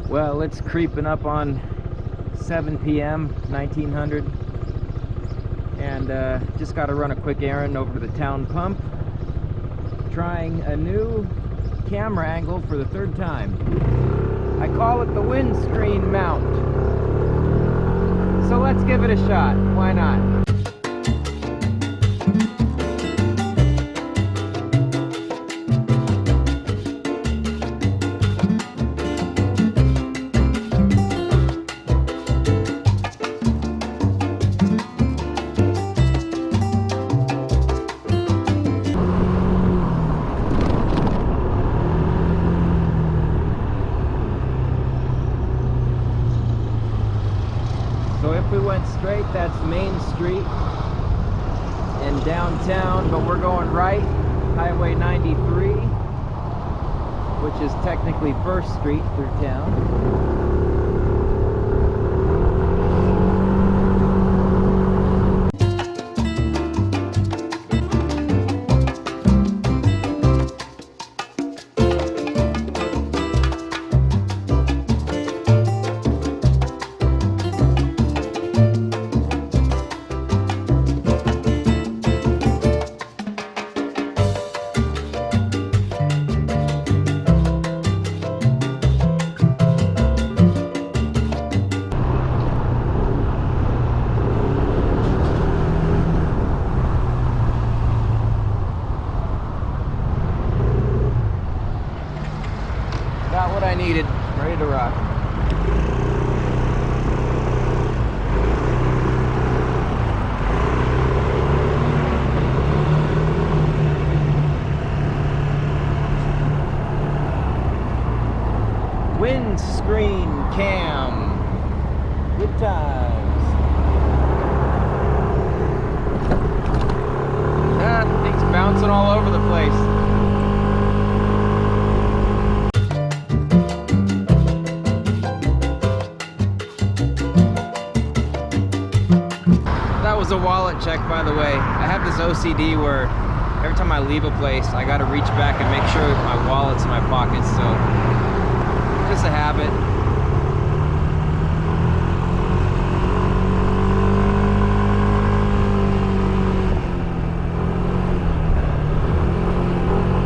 Well, it's creeping up on 7 p.m. 1900, and just got to run a quick errand over to the town pump, trying a new camera angle for the third time. I call it the windscreen mount. So let's give it a shot. Why not? So if we went straight, that's Main Street in downtown, but we're going right, Highway 93, which is technically 1st Street through town. Got what I needed, ready to rock. Windscreen cam. Good times. Ah, things bouncing all over the place. That was a wallet check, by the way. I have this OCD where every time I leave a place, I gotta reach back and make sure my wallet's in my pocket, so just a habit.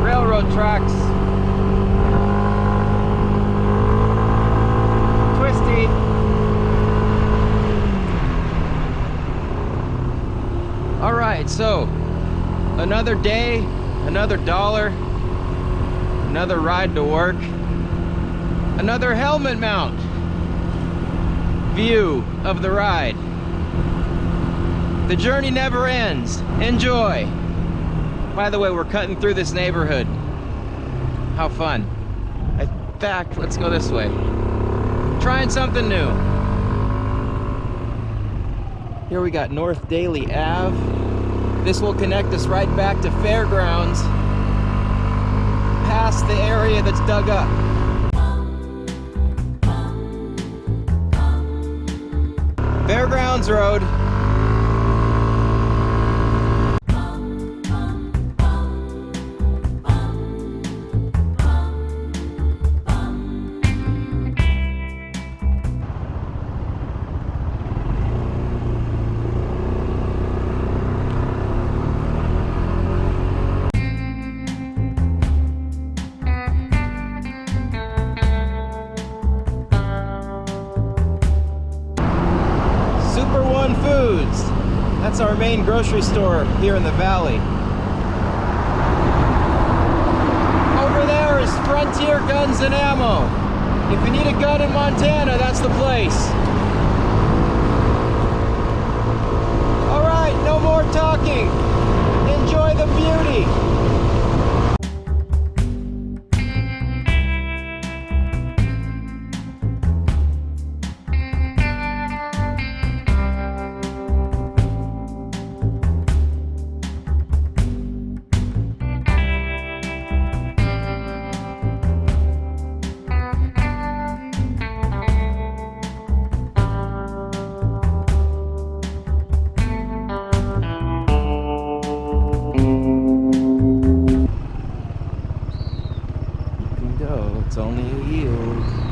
Railroad tracks. Twisty. All right, so another day, another dollar, another ride to work, another helmet mount view of the ride. The journey never ends. Enjoy. By the way, we're cutting through this neighborhood. How fun. In fact, let's go this way. Trying something new. Here we got North Daly Ave. This will connect us right back to Fairgrounds, past the area that's dug up. Fairgrounds Road. Foods. That's our main grocery store here in the valley. Over there is Frontier Guns and Ammo. If you need a gun in Montana, that's the place. All right, no more talking. Enjoy the beauty. It's only a yield.